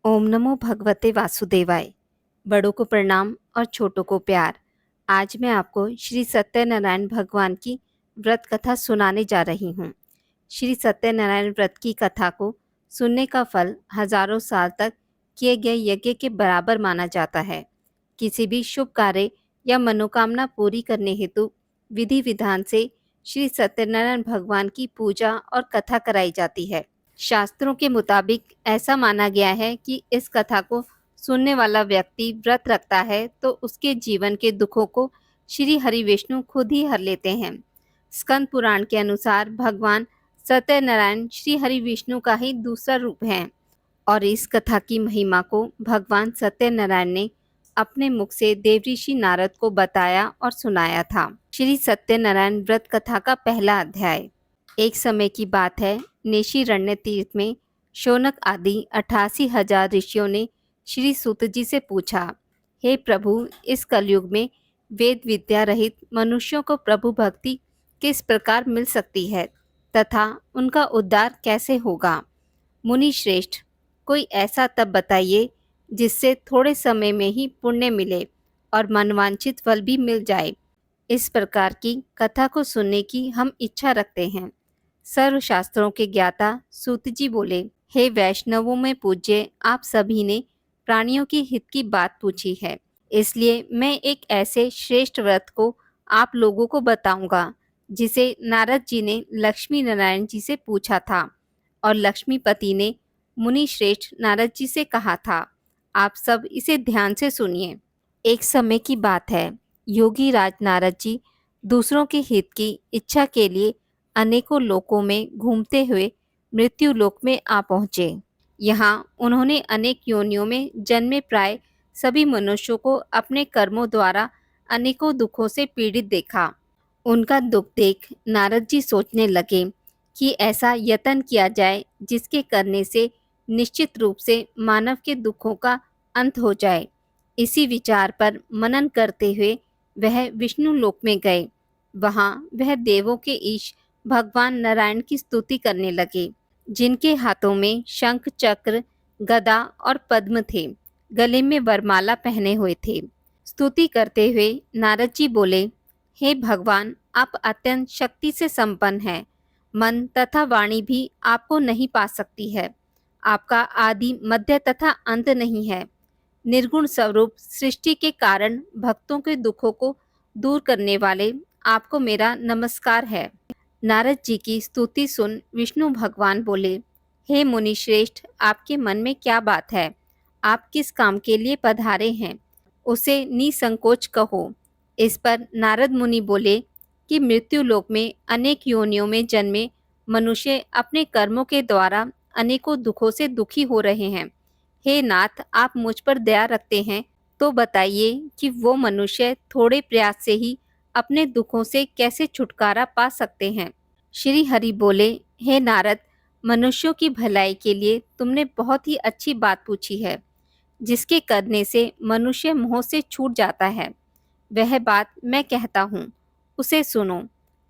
ओम नमो भगवते वासुदेवाय। बड़ों को प्रणाम और छोटों को प्यार। आज मैं आपको श्री सत्यनारायण भगवान की व्रत कथा सुनाने जा रही हूँ। श्री सत्यनारायण व्रत की कथा को सुनने का फल हजारों साल तक किए गए यज्ञ के बराबर माना जाता है। किसी भी शुभ कार्य या मनोकामना पूरी करने हेतु विधि विधान से श्री सत्यनारायण भगवान की पूजा और कथा कराई जाती है। शास्त्रों के मुताबिक ऐसा माना गया है कि इस कथा को सुनने वाला व्यक्ति व्रत रखता है तो उसके जीवन के दुखों को श्री हरि विष्णु खुद ही हर लेते हैं। स्कंद पुराण के अनुसार भगवान सत्यनारायण श्री हरि विष्णु का ही दूसरा रूप है और इस कथा की महिमा को भगवान सत्यनारायण ने अपने मुख से देवऋषि नारद को बताया और सुनाया था। श्री सत्यनारायण व्रत कथा का पहला अध्याय। एक समय की बात है, नेशिरण्य तीर्थ में शौनक आदि 88,000 ऋषियों ने श्री सूत जी से पूछा, हे प्रभु, इस कलयुग में वेद विद्या रहित मनुष्यों को प्रभु भक्ति किस प्रकार मिल सकती है तथा उनका उद्धार कैसे होगा। मुनि श्रेष्ठ, कोई ऐसा तप बताइए जिससे थोड़े समय में ही पुण्य मिले और मनवांछित फल भी मिल जाए। इस प्रकार की कथा को सुनने की हम इच्छा रखते हैं। सर्वशास्त्रों के ज्ञाता सूत जी बोले, हे वैष्णवों में पूज्य, आप सभी ने प्राणियों की हित की बात पूछी है, इसलिए मैं एक ऐसे श्रेष्ठ व्रत को आप लोगों को बताऊंगा जिसे नारद जी ने लक्ष्मी नारायण जी से पूछा था और लक्ष्मीपति ने मुनि श्रेष्ठ नारद जी से कहा था। आप सब इसे ध्यान से सुनिए। एक समय की बात है, योगी राज नारद जी दूसरों के हित की इच्छा के लिए अनेकों लोकों में घूमते हुए मृत्यु लोक में आ पहुँचे। यहाँ उन्होंने अनेक योनियों में जन्मे प्राय सभी मनुष्यों को अपने कर्मों द्वारा अनेकों दुखों से पीड़ित देखा। उनका दुख देख नारद जी सोचने लगे कि ऐसा यत्न किया जाए जिसके करने से निश्चित रूप से मानव के दुखों का अंत हो जाए। इसी विचार पर मनन करते हुए वह विष्णु लोक में गए। वहां वह देवों के ईश भगवान नारायण की स्तुति करने लगे, जिनके हाथों में शंख चक्र गदा और पद्म थे, गले में वरमाला पहने हुए थे। स्तुति करते हुए नारद जी बोले, हे भगवान, आप अत्यंत शक्ति से संपन्न हैं। मन तथा वाणी भी आपको नहीं पा सकती है। आपका आदि मध्य तथा अंत नहीं है। निर्गुण स्वरूप सृष्टि के कारण भक्तों के दुखों को दूर करने वाले आपको मेरा नमस्कार है। नारद जी की स्तुति सुन विष्णु भगवान बोले, हे मुनि श्रेष्ठ, आपके मन में क्या बात है? आप किस काम के लिए पधारे हैं, उसे निसंकोच कहो। इस पर नारद मुनि बोले कि मृत्यु लोक में अनेक योनियों में जन्मे मनुष्य अपने कर्मों के द्वारा अनेकों दुखों से दुखी हो रहे हैं। हे नाथ, आप मुझ पर दया रखते हैं तो बताइए कि वो मनुष्य थोड़े प्रयास से ही अपने दुखों से कैसे छुटकारा पा सकते हैं। श्री हरि बोले, हे नारद, मनुष्यों की भलाई के लिए तुमने बहुत ही अच्छी बात पूछी है, जिसके करने से मनुष्य मोह से छूट जाता है। वह बात मैं कहता हूँ, उसे सुनो।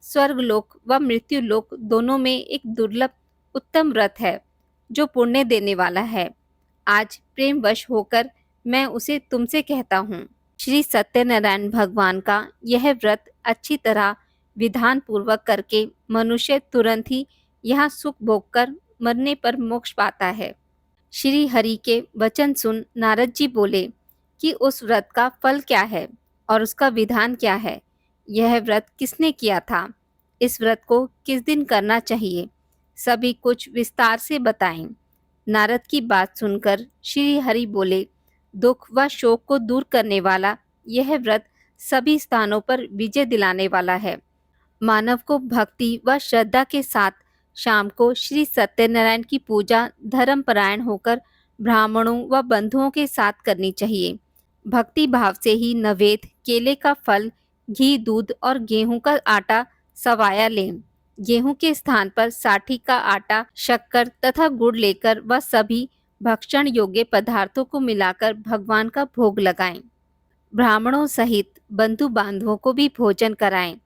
स्वर्गलोक व मृत्युलोक दोनों में एक दुर्लभ उत्तम व्रत है जो पुण्य देने वाला है। आज प्रेमवश होकर मैं उसे तुमसे कहता हूँ। श्री सत्यनारायण भगवान का यह व्रत अच्छी तरह विधान पूर्वक करके मनुष्य तुरंत ही यहाँ सुख भोग कर मरने पर मोक्ष पाता है। श्री हरि के वचन सुन नारद जी बोले कि उस व्रत का फल क्या है और उसका विधान क्या है। यह व्रत किसने किया था, इस व्रत को किस दिन करना चाहिए, सभी कुछ विस्तार से बताएं। नारद की बात सुनकर श्री हरि बोले, दुख व शोक को दूर करने वाला यह व्रत सभी स्थानों पर विजय दिलाने वाला है। मानव को भक्ति व श्रद्धा के साथ शाम को श्री सत्यनारायण की पूजा धर्मपरायण होकर ब्राह्मणों व बंधुओं के साथ करनी चाहिए। भक्ति भाव से ही नवेद, केले का फल, घी, दूध और गेहूं का आटा सवाया लें। गेहूं के स्थान पर साठी का आटा, शक्कर तथा गुड़ लेकर वह सभी भक्षण योग्य पदार्थों को मिलाकर भगवान का भोग लगाएं। ब्राह्मणों सहित बंधु बांधवों को भी भोजन कराएं।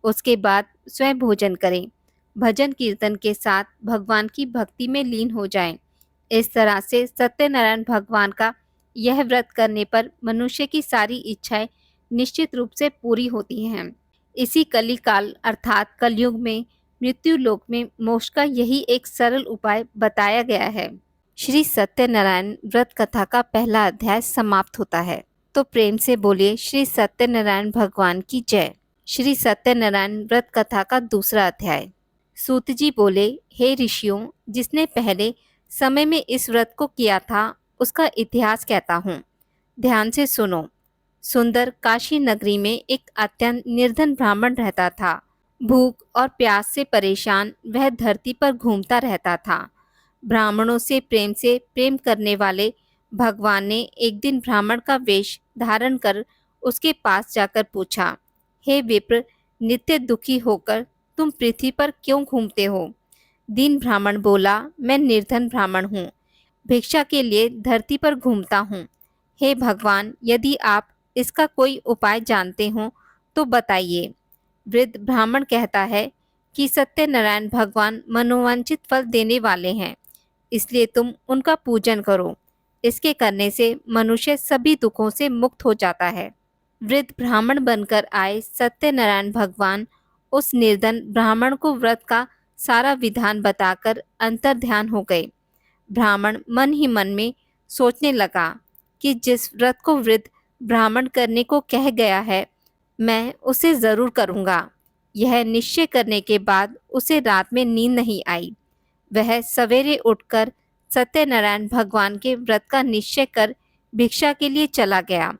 उसके बाद स्वयं भोजन करें। भजन कीर्तन के साथ भगवान की भक्ति में लीन हो जाएं। इस तरह से सत्यनारायण भगवान का यह व्रत करने पर मनुष्य की सारी इच्छाएं निश्चित रूप से पूरी होती हैं। इसी कलिकाल अर्थात कलयुग में मृत्यु लोक में मोक्ष का यही एक सरल उपाय बताया गया है। श्री सत्यनारायण व्रत कथा का पहला अध्याय समाप्त होता है। तो प्रेम से बोलिए श्री सत्यनारायण भगवान की जय। श्री सत्यनारायण व्रत कथा का दूसरा अध्याय। सूत जी बोले, हे ऋषियों, जिसने पहले समय में इस व्रत को किया था उसका इतिहास कहता हूँ। ध्यान से सुनो। सुंदर काशी नगरी में एक अत्यंत निर्धन ब्राह्मण रहता था। भूख और प्यास से परेशान वह धरती पर घूमता रहता था। ब्राह्मणों से प्रेम करने वाले भगवान ने एक दिन ब्राह्मण का वेश धारण कर उसके पास जाकर पूछा, हे विप्र, नित्य दुखी होकर तुम पृथ्वी पर क्यों घूमते हो? दीन ब्राह्मण बोला, मैं निर्धन ब्राह्मण हूँ, भिक्षा के लिए धरती पर घूमता हूँ। हे भगवान, यदि आप इसका कोई उपाय जानते हो तो बताइए। वृद्ध ब्राह्मण कहता है कि सत्यनारायण भगवान मनोवांछित फल देने वाले हैं, इसलिए तुम उनका पूजन करो। इसके करने से मनुष्य सभी दुखों से मुक्त हो जाता है। वृद्ध ब्राह्मण बनकर आए सत्यनारायण भगवान उस निर्धन ब्राह्मण को व्रत का सारा विधान बताकर अंतर्ध्यान हो गए। ब्राह्मण मन ही मन में सोचने लगा कि जिस व्रत को वृद्ध ब्राह्मण करने को कह गया है, मैं उसे जरूर करूँगा। यह निश्चय करने के बाद उसे रात में नींद नहीं आई। वह सवेरे उठकर सत्यनारायण भगवान के व्रत का निश्चय कर भिक्षा के लिए चला गया।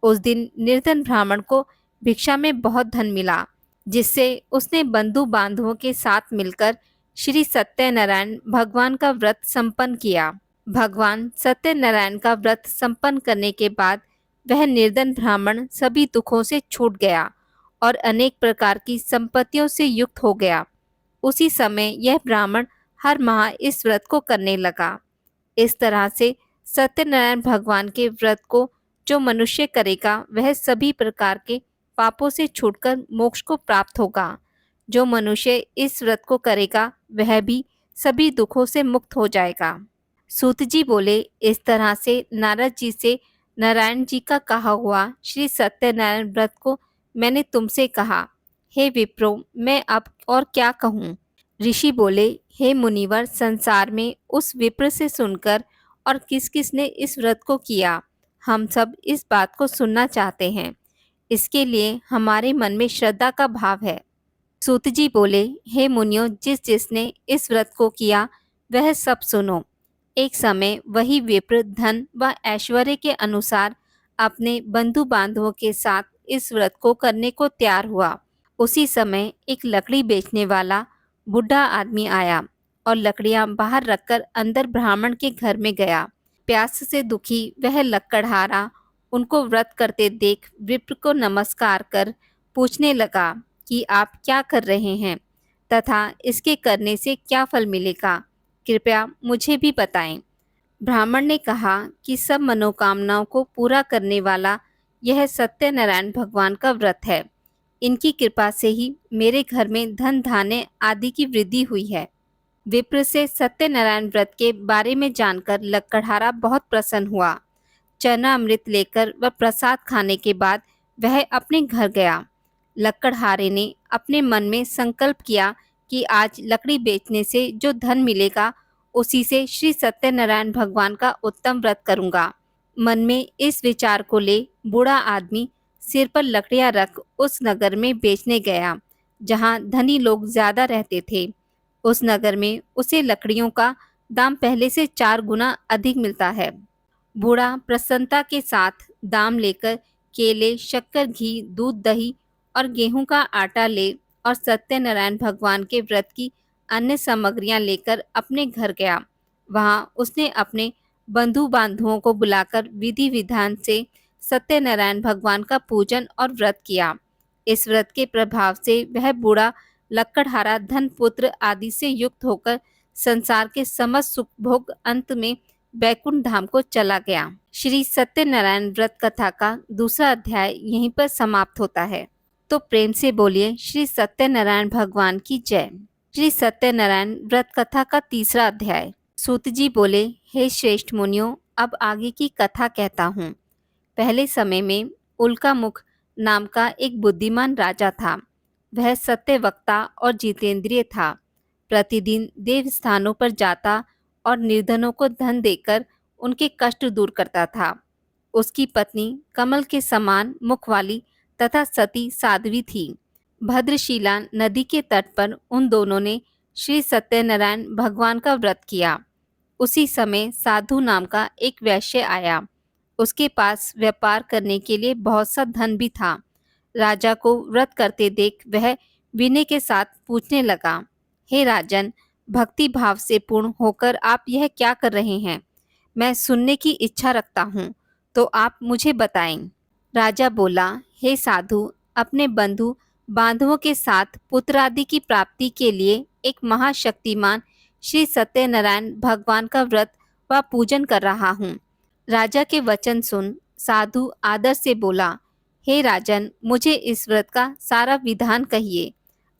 उस दिन निर्धन ब्राह्मण को भिक्षा में बहुत धन मिला, जिससे उसने बंधु बांधवों के साथ मिलकर श्री सत्यनारायण भगवान का व्रत संपन्न किया। भगवान सत्यनारायण का व्रत संपन्न करने के बाद वह निर्धन ब्राह्मण सभी दुखों से छूट गया और अनेक प्रकार की संपत्तियों से युक्त हो गया। उसी समय यह ब्राह्मण हर माह इस व्रत को करने लगा। इस तरह से सत्यनारायण भगवान के व्रत को जो मनुष्य करेगा वह सभी प्रकार के पापों से छूटकर मोक्ष को प्राप्त होगा। जो मनुष्य इस व्रत को करेगा वह भी सभी दुखों से मुक्त हो जाएगा। सूत जी बोले, इस तरह से नारद जी से नारायण जी का कहा हुआ श्री सत्यनारायण व्रत को मैंने तुमसे कहा। हे विप्रो, मैं अब और क्या कहूँ? ऋषि बोले, हे मुनिवर, संसार में उस विप्र से सुनकर और किस किस ने इस व्रत को किया, हम सब इस बात को सुनना चाहते हैं। इसके लिए हमारे मन में श्रद्धा का भाव है। सूत जी बोले, हे मुनियों, जिस जिसने इस व्रत को किया वह सब सुनो। एक समय वही विप्र धन व ऐश्वर्य के अनुसार अपने बंधु बांधवों के साथ इस व्रत को करने को तैयार हुआ। उसी समय एक लकड़ी बेचने वाला बूढ़ा आदमी आया और लकड़ियां बाहर रखकर अंदर ब्राह्मण के घर में गया। प्यास से दुखी वह लकड़हारा उनको व्रत करते देख विप्र को नमस्कार कर पूछने लगा कि आप क्या कर रहे हैं तथा इसके करने से क्या फल मिलेगा, कृपया मुझे भी बताएं। ब्राह्मण ने कहा कि सब मनोकामनाओं को पूरा करने वाला यह सत्यनारायण भगवान का व्रत है। इनकी कृपा से ही मेरे घर में धन धान्य आदि की वृद्धि हुई है। विप्र से सत्यनारायण व्रत के बारे में जानकर लकड़हारा बहुत प्रसन्न हुआ। चना अमृत लेकर व प्रसाद खाने के बाद वह अपने घर गया। लकड़हारे ने अपने मन में संकल्प किया कि आज लकड़ी बेचने से जो धन मिलेगा उसी से श्री सत्यनारायण भगवान का उत्तम व्रत करूंगा। मन में इस विचार को ले बूढ़ा आदमी सिर पर लकड़ियां रख उस नगर में बेचने गया जहां धनी लोग ज्यादा रहते थे। उस नगर में उसे लकड़ियों का दाम पहले से 4 गुना अधिक मिलता है। बूढ़ा प्रसन्नता के साथ दाम लेकर केले, शक्कर, घी, दूध, दही और गेहूं का आटा ले और सत्यनारायण भगवान के व्रत की अन्य सामग्रियां लेकर अपने घर गया। वहां उसने अपने बंधु बांधवों को बुलाकर विधि विधान से सत्यनारायण भगवान का पूजन और व्रत किया। इस व्रत के प्रभाव से वह बूढ़ा लकड़हारा धन पुत्र आदि से युक्त होकर संसार के समस्त सुख भोग अंत में बैकुंठ धाम को चला गया। श्री सत्यनारायण व्रत कथा का दूसरा अध्याय यहीं पर समाप्त होता है। तो प्रेम से बोलिए श्री सत्यनारायण भगवान की जय। श्री सत्यनारायण व्रत कथा का तीसरा अध्याय। सूत जी बोले, हे श्रेष्ठ मुनियों, अब आगे की कथा कहता हूँ। पहले समय में उल्कामुख नाम का एक बुद्धिमान राजा था। वह सत्यवक्ता और जितेंद्रिय था। प्रतिदिन देव स्थानों पर जाता और निर्धनों को धन देकर उनके कष्ट दूर करता था। उसकी पत्नी कमल के समान मुख वाली तथा सती साध्वी थी। भद्रशिला नदी के तट पर उन दोनों ने श्री सत्यनारायण भगवान का व्रत किया। उसी समय साधु नाम का एक वैश्य आया। उसके पास व्यापार करने के लिए बहुत सा धन भी था। राजा को व्रत करते देख वह विनय के साथ पूछने लगा, हे राजन, भक्ति भाव से पूर्ण होकर आप यह क्या कर रहे हैं? मैं सुनने की इच्छा रखता हूँ, तो आप मुझे बताएं। राजा बोला, हे साधु, अपने बंधु बांधवों के साथ पुत्र आदि की प्राप्ति के लिए एक महाशक्तिमान श्री सत्यनारायण भगवान का व्रत व पूजन कर रहा हूँ। राजा के वचन सुन साधु आदर से बोला, हे राजन, मुझे इस व्रत का सारा विधान कहिए।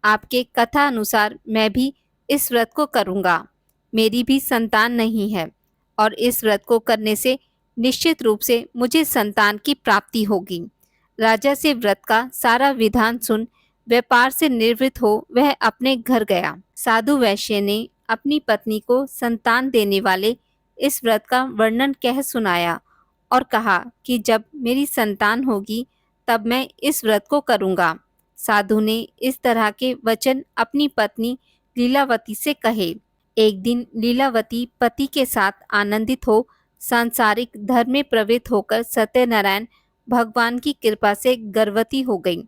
आपके कथा अनुसार मैं भी इस व्रत को करूँगा। मेरी भी संतान नहीं है और इस व्रत को करने से निश्चित रूप से मुझे संतान की प्राप्ति होगी। राजा से व्रत का सारा विधान सुन व्यापार से निवृत्त हो वह अपने घर गया। साधु वैश्य ने अपनी पत्नी को संतान देने वाले इस व्रत का वर्णन कह सुनाया और कहा कि जब मेरी संतान होगी तब मैं इस व्रत को करूँगा। साधु ने इस तरह के वचन अपनी पत्नी लीलावती से कहे। एक दिन लीलावती पति के साथ आनंदित हो सांसारिक धर्म में प्रवृत्त होकर सत्यनारायण भगवान की कृपा से गर्भवती हो गई।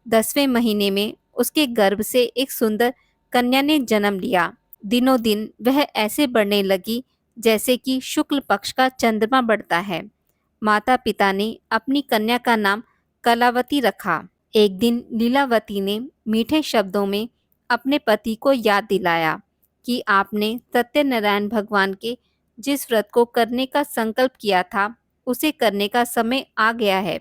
10वें महीने में उसके गर्भ से एक सुंदर कन्या ने जन्म लिया। दिनों दिन वह ऐसे बढ़ने लगी जैसे कि शुक्ल पक्ष का चंद्रमा बढ़ता है। माता पिता ने अपनी कन्या का नाम कलावती रखा। एक दिन लीलावती ने मीठे शब्दों में अपने पति को याद दिलाया कि आपने सत्यनारायण भगवान के जिस व्रत को करने का संकल्प किया था उसे करने का समय आ गया है।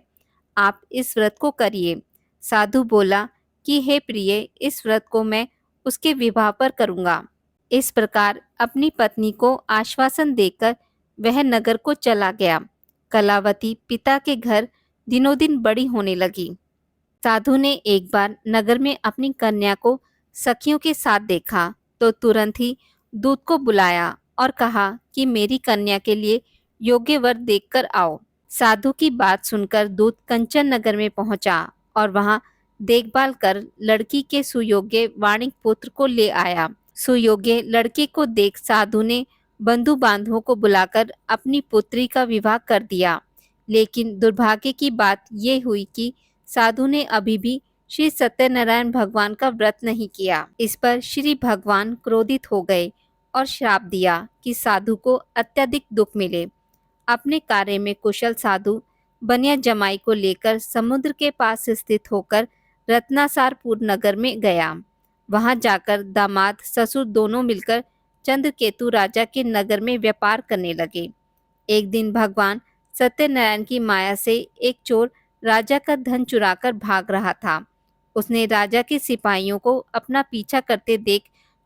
आप इस व्रत को करिए। साधु बोला कि हे प्रिय, इस व्रत को मैं उसके विवाह पर करूँगा। इस प्रकार अपनी पत्नी को आश्वासन देकर वह नगर को चला गया। कलावती पिता के घर दिनों दिन बड़ी होने लगी। साधु ने एक बार नगर में अपनी कन्या को सखियों के साथ देखा तो तुरंत ही दूत को बुलाया और कहा कि मेरी कन्या के लिए योग्य वर देखकर आओ। साधु की बात सुनकर दूत कंचन नगर में पहुंचा और वहां देखभाल कर लड़की के सुयोग्य वाणिक पुत्र को ले आया। सुयोग्य लड़के को देख साधु ने बंधु बांधवों को बुलाकर अपनी पुत्री का विवाह कर दिया। लेकिन दुर्भाग्य की बात ये हुई कि साधु ने अभी भी श्री सत्यनारायण भगवान का व्रत नहीं किया। इस पर श्री भगवान क्रोधित हो गए और श्राप दिया कि साधु को अत्यधिक दुख मिले। अपने कार्य में कुशल साधु बनिया जमाई को लेकर समुद्र के पास स्थित होकर रत्नासारपुर नगर में गया। वहां जाकर दामाद ससुर दोनों मिलकर चंद्रकेतु राजा के नगर में व्यापार करने लगे। एक दिन भगवान सत्यनारायण की माया से एक चोर राजा का धन चुराकर भाग रहा था। उसने राजा के सिपाहियों को अपना पीछा करते देख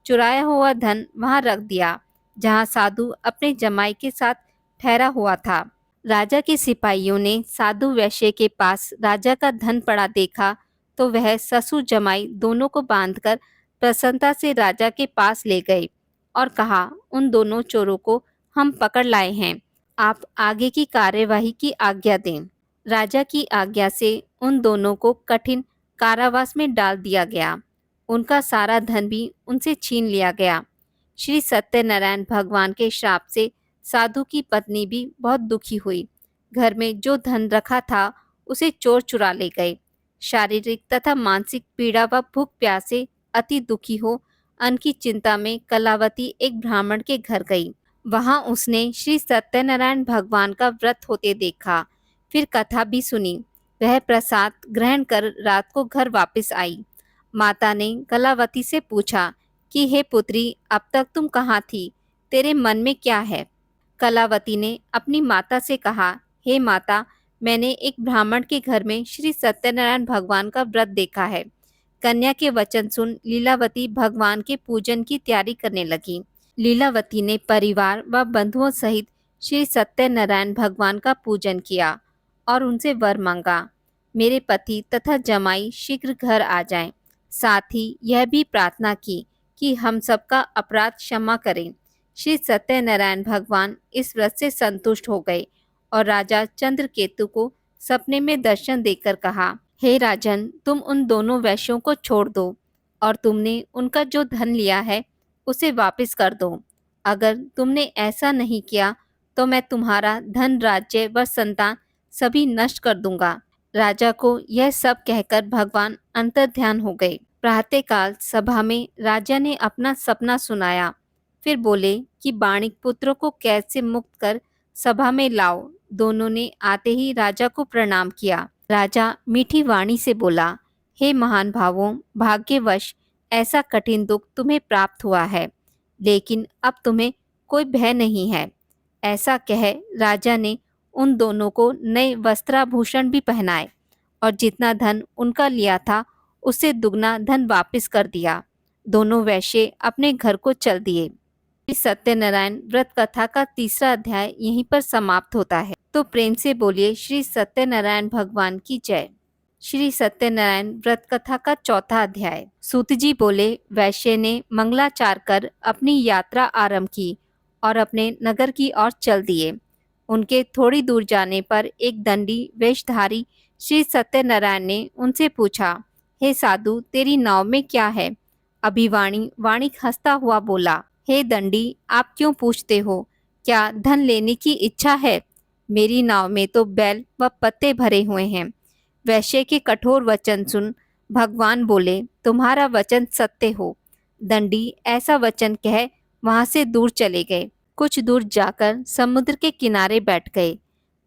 चुराया हुआ धन वहां रख दिया जहां साधु अपने जमाई के साथ ठहरा हुआ था। राजा के सिपाहियों ने साधु वैश्य के पास राजा का धन पड़ा देखा तो वह ससुर जमाई दोनों को बांधकर प्रसन्नता से राजा के पास ले गए और कहा, उन दोनों चोरों को हम पकड़ लाए हैं, आप आगे की कार्यवाही की आज्ञा दें। राजा की आज्ञा से उन दोनों को कठिन कारावास में डाल दिया गया। उनका सारा धन भी उनसे छीन लिया गया। श्री सत्यनारायण भगवान के श्राप से साधु की पत्नी भी बहुत दुखी हुई। घर में जो धन रखा था उसे चोर चुरा ले गए। शारीरिक तथा मानसिक पीड़ा व भूख प्यास से अति दुखी हो अन्न की चिंता में कलावती एक ब्राह्मण के घर गई। वहां उसने श्री सत्यनारायण भगवान का व्रत होते देखा। फिर कथा भी सुनी। वह प्रसाद ग्रहण कर रात को घर वापस आई। माता ने कलावती से पूछा कि हे पुत्री, अब तक तुम कहाँ थी? तेरे मन में क्या है? कलावती ने अपनी माता से कहा, हे माता, मैंने एक ब्राह्मण के घर में श्री सत्यनारायण भगवान का व्रत देखा है। कन्या के वचन सुन लीलावती भगवान के पूजन की तैयारी करने लगी। लीलावती ने परिवार व बंधुओं सहित श्री सत्यनारायण भगवान का पूजन किया और उनसे वर मांगा, मेरे पति तथा जमाई शीघ्र घर आ जाएं। साथ ही यह भी प्रार्थना की कि हम सबका अपराध क्षमा करें। श्री सत्यनारायण भगवान इस व्रत से संतुष्ट हो गए और राजा चंद्रकेतु को सपने में दर्शन देकर कहा, हे राजन, तुम उन दोनों वैश्यों को छोड़ दो और तुमने उनका जो धन लिया है उसे वापस कर दो। अगर तुमने ऐसा नहीं किया तो मैं तुम्हारा धन, राज्य व संतान सभी नष्ट कर दूंगा। राजा को यह सब कहकर भगवान अंतर्ध्यान हो गए। प्रातःकाल सभा में राजा ने अपना सपना सुनाया। फिर बोले कि बाणिक पुत्रों को कैद से मुक्त कर सभा में लाओ। दोनों ने आते ही राजा को प्रणाम किया। राजा मीठी वाणी से बोला, हे महान भावों, भाग्यवश ऐसा कठिन दुख तुम्हें प्राप्त हुआ है, लेकिन अब तुम्हें कोई भय नहीं है। ऐसा कह राजा ने उन दोनों को नए वस्त्राभूषण भी पहनाए और जितना धन उनका लिया था उससे दुगना धन वापस कर दिया। दोनों वैश्य अपने घर को चल दिए। श्री सत्यनारायण व्रत कथा का तीसरा अध्याय यहीं पर समाप्त होता है। तो प्रेम से बोलिए श्री सत्यनारायण भगवान की जय। श्री सत्यनारायण व्रत कथा का चौथा अध्याय। सूत जी बोले, वैश्य ने मंगलाचार कर अपनी यात्रा आरंभ की और अपने नगर की ओर चल दिए। उनके थोड़ी दूर जाने पर एक दंडी वेशधारी श्री सत्यनारायण ने उनसे पूछा, हे साधु, तेरी नाव में क्या है? अभिवाणी वाणिक हंसता हुआ बोला, हे दंडी, आप क्यों पूछते हो? क्या धन लेने की इच्छा है? मेरी नाव में तो बैल व पत्ते भरे हुए हैं। वैश्य के कठोर वचन सुन भगवान बोले, तुम्हारा वचन सत्य हो। दंडी ऐसा वचन कह वहां से दूर चले गए। कुछ दूर जाकर समुद्र के किनारे बैठ गए।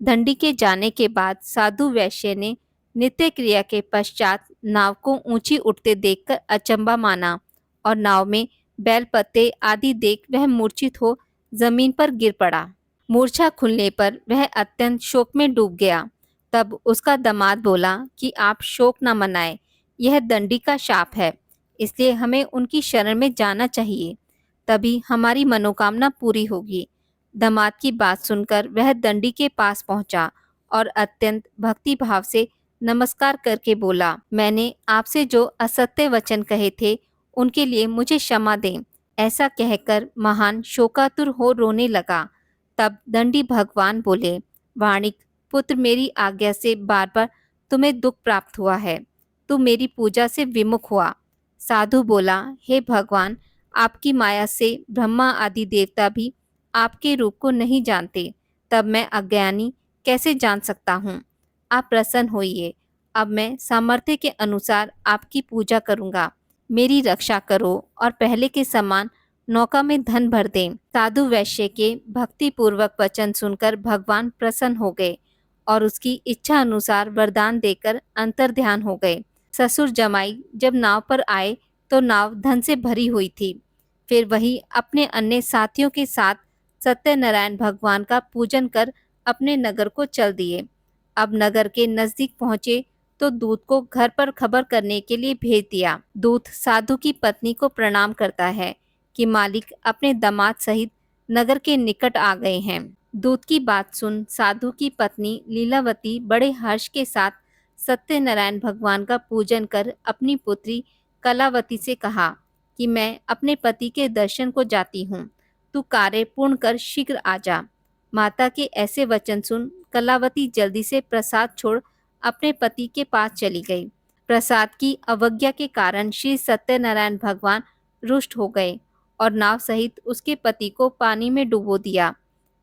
दंडी के जाने के बाद साधु वैश्य ने नित्य क्रिया के पश्चात नाव को ऊंची उठते देखकर अचंबा माना और नाव में बैल पत्ते आदि देख वह मूर्छित हो जमीन पर गिर पड़ा। मूर्छा खुलने पर वह अत्यंत शोक में डूब गया। तब उसका दामाद बोला कि आप शोक न मनाएं, यह दंडी का शाप है, इसलिए हमें उनकी शरण में जाना चाहिए, तभी हमारी मनोकामना पूरी होगी। दामाद की बात सुनकर वह दंडी के पास पहुंचा और अत्यंत भक्ति भाव से नमस्कार करके बोला, मैंने आपसे जो असत्य वचन कहे थे उनके लिए मुझे क्षमा दें। ऐसा कहकर महान शोकातुर हो रोने लगा। तब दंडी भगवान बोले, वाणिक पुत्र, मेरी आज्ञा से बार बार तुम्हें दुख प्राप्त हुआ है। तू मेरी पूजा से विमुख हुआ। साधु बोला, हे भगवान, आपकी माया से ब्रह्मा आदि देवता भी आपके रूप को नहीं जानते, तब मैं अज्ञानी कैसे जान सकता हूँ? आप प्रसन्न होइए। अब मैं सामर्थ्य के अनुसार आपकी पूजा करूँगा। मेरी रक्षा करो और पहले के समान नौका में धन भर दें। साधु वैश्य के भक्ति पूर्वक वचन सुनकर भगवान प्रसन्न हो गए और उसकी इच्छा अनुसार वरदान देकर अंतर्ध्यान हो गए। ससुर जमाई जब नाव पर आए तो नाव धन से भरी हुई थी। फिर वही अपने अन्य साथियों के साथ सत्यनारायण भगवान का पूजन कर अपने नगर को चल दिए। अब नगर के नजदीक पहुंचे तो दूत को घर पर खबर करने के लिए भेज दिया। दूत साधु की पत्नी को प्रणाम करता है कि मालिक अपने दामाद सहित नगर के निकट आ गए हैं। दूत की बात सुन साधु की पत्नी लीलावती बड़े हर्ष के साथ सत्यनारायण भगवान का पूजन कर अपनी पुत्री कलावती से कहा कि मैं अपने पति के दर्शन को जाती हूँ, तू कार्य पूर्ण कर शीघ्र आ जा। माता के ऐसे वचन सुन कलावती जल्दी से प्रसाद छोड़ अपने पति के पास चली गई। प्रसाद की अवज्ञा के कारण श्री सत्यनारायण भगवान रुष्ट हो गए और नाव सहित उसके पति को पानी में डुबो दिया।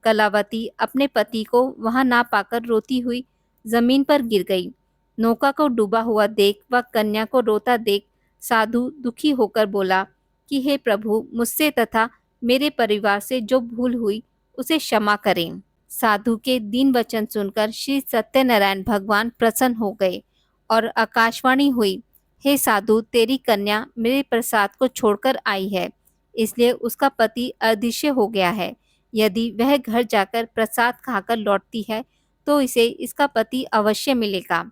कलावती अपने पति को वहां ना पाकर रोती हुई जमीन पर गिर गई। नौका को डूबा हुआ देख व कन्या को रोता देख साधु दुखी होकर बोला कि हे प्रभु, मुझसे तथा मेरे परिवार से जो भूल हुई उसे क्षमा करें। साधु के दीन वचन सुनकर श्री सत्यनारायण भगवान प्रसन्न हो गए और आकाशवाणी हुई, हे साधु, तेरी कन्या मेरे प्रसाद को छोड़कर आई है, इसलिए उसका पति अदृश्य हो गया है। यदि वह घर जाकर प्रसाद खाकर लौटती है तो इसे इसका पति अवश्य मिलेगा।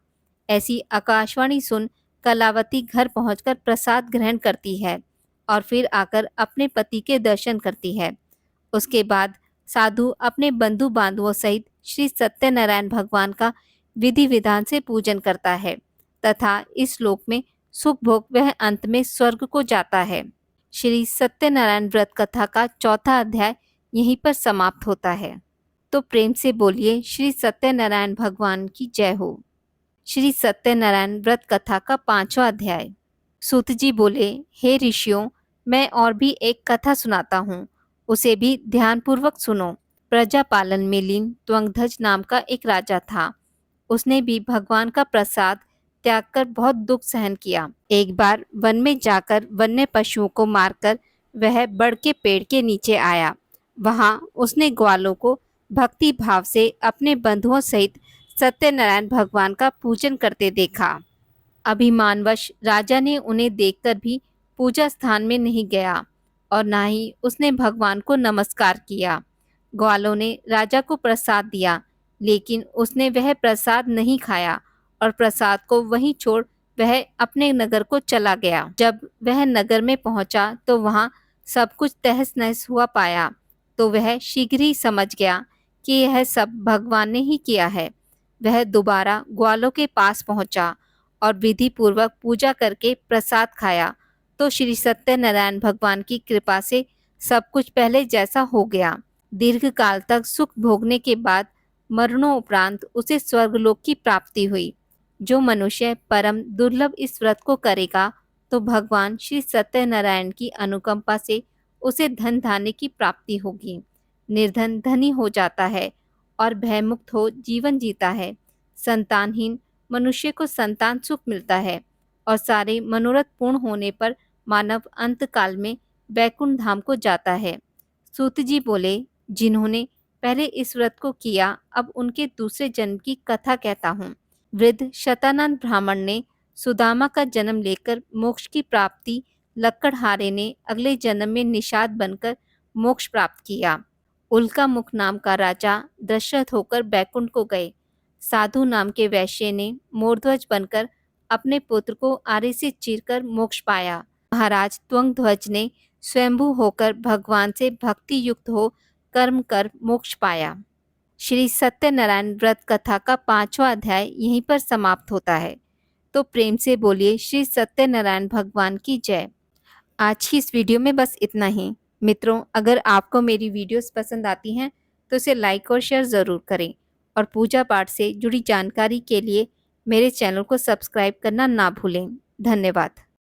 ऐसी आकाशवाणी सुन कलावती घर पहुंचकर प्रसाद ग्रहण करती है और फिर आकर अपने पति के दर्शन करती है। उसके बाद साधु अपने बंधु बांधवों सहित श्री सत्यनारायण भगवान का विधि विधान से पूजन करता है तथा इस लोक में सुख भोग वह अंत में स्वर्ग को जाता है। श्री सत्यनारायण व्रत कथा का चौथा अध्याय यहीं पर समाप्त होता है। तो प्रेम से बोलिए श्री सत्यनारायण भगवान की जय हो। श्री सत्यनारायण व्रत कथा का पांचवा अध्याय। सूत जी बोले, हे ऋषियों, मैं और भी एक कथा सुनाता हूँ, उसे भी ध्यानपूर्वक सुनो। प्रजा पालन में लीन त्वंगध्वज नाम का एक राजा था। उसने भी भगवान का प्रसाद त्याग कर बहुत दुख सहन किया। एक बार वन में जाकर वन्य पशुओं को मारकर वह बड़ के पेड़ के नीचे आया। वहां उसने ग्वालों को भक्ति भाव से अपने बंधुओं सहित सत्यनारायण भगवान का पूजन करते देखा। अभिमानवश राजा ने उन्हें देखकर भी पूजा स्थान में नहीं गया और ना ही उसने भगवान को नमस्कार किया। ग्वालों ने राजा को प्रसाद दिया, लेकिन उसने वह प्रसाद नहीं खाया और प्रसाद को वहीं छोड़ वह अपने नगर को चला गया। जब वह नगर में पहुंचा तो वहां सब कुछ तहस नहस हुआ पाया, तो वह शीघ्र ही समझ गया कि यह सब भगवान ने ही किया है। वह दोबारा ग्वालों के पास पहुंचा और विधि पूर्वक पूजा करके प्रसाद खाया, तो श्री सत्यनारायण भगवान की कृपा से सब कुछ पहले जैसा हो गया। दीर्घ काल तक सुख भोगने के बाद मरणोपरांत उसे स्वर्गलोक की प्राप्ति हुई। जो मनुष्य परम दुर्लभ इस व्रत को करेगा, तो भगवान श्री सत्यनारायण की अनुकंपा से उसे धन धान्य की प्राप्ति होगी। निर्धन धनी हो जाता है और भयमुक्त हो जीवन जीता है। संतानहीन मनुष्य को संतान सुख मिलता है और सारे मनोरथ पूर्ण होने पर मानव अंत काल में वैकुंठ धाम को जाता है। सूत जी बोले, जिन्होंने पहले इस व्रत को किया, अब उनके दूसरे जन्म की कथा कहता हूँ। वृद्ध शतानंद ब्राह्मण ने सुदामा का जन्म लेकर मोक्ष की प्राप्ति, लक्कड़हारे ने अगले जन्म में निषाद बनकर मोक्ष प्राप्त किया। उल्का मुख नाम का राजा दशरथ होकर बैकुंठ को गए। साधु नाम के वैश्य ने मोरध्वज बनकर अपने पुत्र को आरे से चीरकर मोक्ष पाया। महाराज त्वंगध्वज ने स्वयंभू होकर भगवान से भक्ति युक्त हो कर्म कर मोक्ष पाया। श्री सत्यनारायण व्रत कथा का पांचवा अध्याय यहीं पर समाप्त होता है। तो प्रेम से बोलिए श्री सत्यनारायण भगवान की जय। आज की इस वीडियो में बस इतना ही। मित्रों, अगर आपको मेरी वीडियोस पसंद आती हैं तो इसे लाइक और शेयर ज़रूर करें और पूजा पाठ से जुड़ी जानकारी के लिए मेरे चैनल को सब्सक्राइब करना ना भूलें। धन्यवाद।